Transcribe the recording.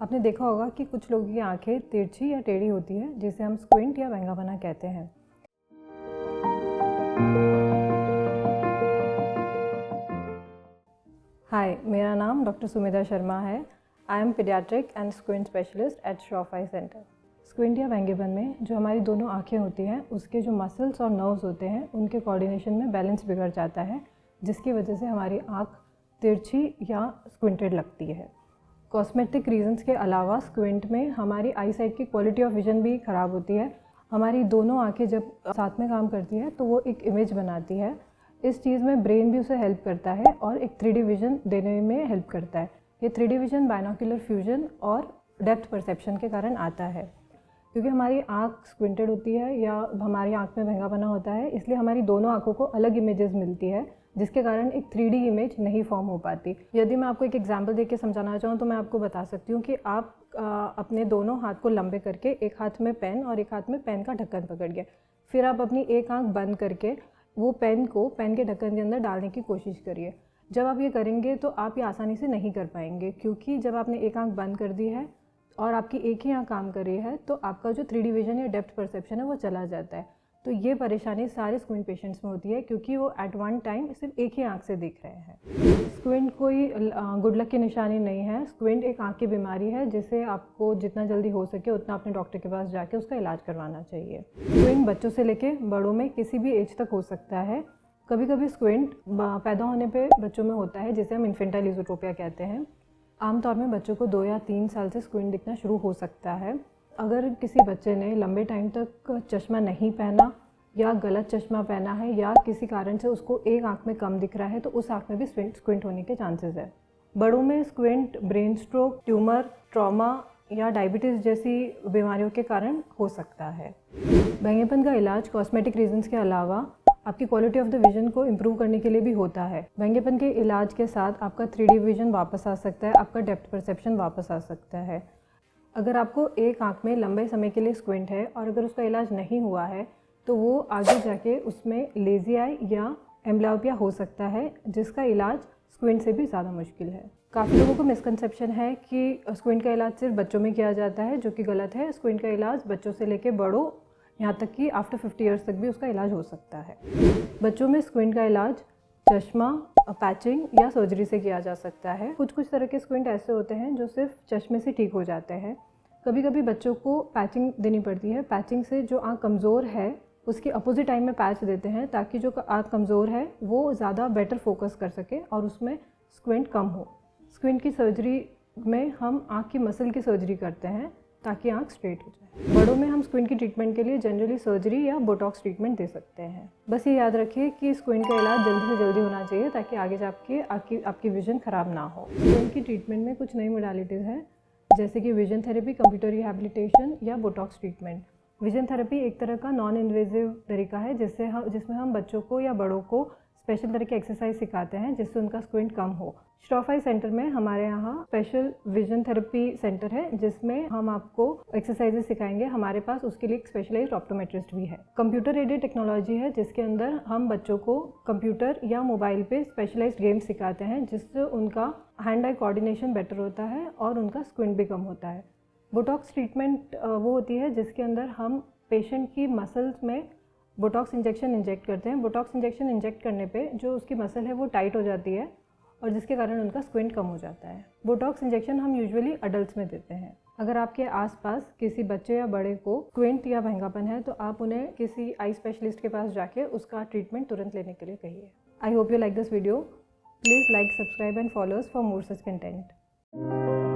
आपने देखा होगा कि कुछ लोगों की आंखें तिरछी या टेढ़ी होती है, जिसे हम स्क्विंट या बैंगापना कहते हैं। हाय, मेरा नाम डॉक्टर सुमिता शर्मा है। I am paediatric and squint specialist at Shroff I centre. Squint या बैंगापन में जो हमारी दोनों आंखें होती हैं, उसके जो मसल्स और नर्व्स होते हैं, उनके कोऑर्डिनेशन में बैलेंस बिगड़ जाता है, जिसकी वजह से हमारी आँख तिरछी या स्क्विंटेड लगती है। कॉस्मेटिक रीजंस के अलावा स्क्विंट में हमारी आई साइट की क्वालिटी ऑफ विजन भी ख़राब होती है। हमारी दोनों आंखें जब साथ में काम करती है तो वो एक इमेज बनाती है। इस चीज़ में ब्रेन भी उसे हेल्प करता है और एक 3D विजन देने में हेल्प करता है। ये 3D विजन बाइनोक्यूलर फ्यूजन और डेप्थ परसेप्शन के कारण आता है। क्योंकि हमारी आँख स्क्विंटेड होती है या हमारी आँख में भंगापना होता है, इसलिए हमारी दोनों आँखों को अलग इमेजेस मिलती है, जिसके कारण एक 3D इमेज नहीं फॉर्म हो पाती। यदि मैं आपको एक एग्जांपल देके समझाना चाहूँ तो मैं आपको बता सकती हूँ कि आप अपने दोनों हाथ को लंबे करके एक हाथ में पेन और एक हाथ में पेन का ढक्कन पकड़ के फिर आप अपनी एक आँख बंद करके वो पेन को पेन के ढक्कन के अंदर डालने की कोशिश करिए। जब आप ये करेंगे तो आप ये आसानी से नहीं कर पाएंगे, क्योंकि जब आपने एक आँख बंद कर दी है और आपकी एक ही आँख काम कर रही है तो आपका जो 3D विजन या डेप्थ परसेप्शन है वो चला जाता है। तो ये परेशानी सारे स्क्विंट पेशेंट्स में होती है, क्योंकि वो एट वन टाइम सिर्फ एक ही आँख से देख रहे हैं। स्क्विंट कोई गुड लक की निशानी नहीं है। स्क्विंट एक आँख की बीमारी है, जिसे आपको जितना जल्दी हो सके उतना अपने डॉक्टर के पास जाके उसका इलाज करवाना चाहिए। स्क्विंट बच्चों से लेके बड़ों में किसी भी एज तक हो सकता है। कभी कभी स्क्विंट पैदा होने पर बच्चों में होता है, जिसे हम इन्फेंटाइल इज़ोट्रोपिया कहते हैं। आमतौर में बच्चों को 2 या 3 साल से स्क्विंट दिखना शुरू हो सकता है। अगर किसी बच्चे ने लंबे टाइम तक चश्मा नहीं पहना या गलत चश्मा पहना है या किसी कारण से उसको एक आंख में कम दिख रहा है तो उस आंख में भी स्क्विंट होने के चांसेस है। बड़ों में squint brain stroke, tumour, trauma या डायबिटीज़ जैसी बीमारियों के कारण हो सकता है। बैंगापन का इलाज कॉस्मेटिक रीजंस के अलावा आपकी क्वालिटी ऑफ द विजन को इम्प्रूव करने के लिए भी होता है। बैंगापन के इलाज के साथ आपका 3D विजन वापस आ सकता है, आपका डेप्थ परसेप्शन वापस आ सकता है। अगर आपको एक आंख में लंबे समय के लिए स्क्विंट है और अगर उसका इलाज नहीं हुआ है तो वो आगे जाके उसमें लेज़ी आई या एम्ब्लायोपिया हो सकता है, जिसका इलाज स्क्विंट से भी ज़्यादा मुश्किल है। काफ़ी लोगों को मिसकंसेप्शन है कि स्क्विंट का इलाज सिर्फ बच्चों में किया जाता है, जो कि गलत है। स्क्विंट का इलाज बच्चों से लेके बड़ों, यहाँ तक कि आफ्टर 50 ईयर्स तक भी उसका इलाज हो सकता है। बच्चों में स्क्विंट का इलाज चश्मा, पैचिंग या सर्जरी से किया जा सकता है। कुछ तरह के स्क्विंट ऐसे होते हैं जो सिर्फ चश्मे से ठीक हो जाते हैं। कभी कभी बच्चों को पैचिंग देनी पड़ती है। पैचिंग से जो आँख कमज़ोर है उसके अपोजिट टाइम में पैच देते हैं, ताकि जो आँख कमज़ोर है वो ज़्यादा बेटर फोकस कर सके और उसमें स्क्विंट कम हो। स्क्विंट की सर्जरी में हम आँख की मसल की सर्जरी करते हैं ताकि आँख स्ट्रेट हो जाए। बड़ों में हम स्क्विंट की ट्रीटमेंट के लिए जनरली सर्जरी या बोटॉक्स ट्रीटमेंट दे सकते हैं। बस ये याद रखिए कि स्क्विंट का इलाज जल्दी से जल्दी होना चाहिए, ताकि आगे जाके आपकी विजन ख़राब ना हो। स्क्विंट की ट्रीटमेंट में कुछ नई मोडालिटीज़ हैं, जैसे कि विजन थेरेपी, कंप्यूटर रिहैबिलिटेशन या बोटॉक्स ट्रीटमेंट। विजन थेरेपी एक तरह का नॉन इन्वेजिव तरीका है जिसमें हम बच्चों को या बड़ों को स्पेशल तरह की एक्सरसाइज सिखाते हैं, जिससे उनका स्क्विंट कम हो। श्रॉफ आई सेंटर में हमारे यहाँ स्पेशल विजन थेरेपी सेंटर है, जिसमें हम आपको एक्सरसाइजेस सिखाएंगे। हमारे पास उसके लिए एक स्पेशलाइज्ड ऑप्टोमेट्रिस्ट भी है। कंप्यूटर एडेड टेक्नोलॉजी है, जिसके अंदर हम बच्चों को कंप्यूटर या मोबाइल पे स्पेशलाइज्ड गेम्स सिखाते हैं, जिससे उनका हैंड आई कोऑर्डिनेशन बेटर होता है और उनका स्क्विंट भी कम होता है। बोटॉक्स ट्रीटमेंट वो होती है जिसके अंदर हम पेशेंट की मसल्स में बोटॉक्स इंजेक्शन इंजेक्ट करते हैं। बोटॉक्स इंजेक्शन इंजेक्ट करने पे जो उसकी मसल है वो टाइट हो जाती है और जिसके कारण उनका स्क्विंट कम हो जाता है। बोटॉक्स इंजेक्शन हम यूजुअली अडल्ट्स में देते हैं। अगर आपके आसपास किसी बच्चे या बड़े को स्क्विंट या भंगापन है तो आप उन्हें किसी आई स्पेशलिस्ट के पास जाके उसका ट्रीटमेंट तुरंत लेने के लिए कहिए। I hope you like this video. Please like, subscribe and follow us for more such content.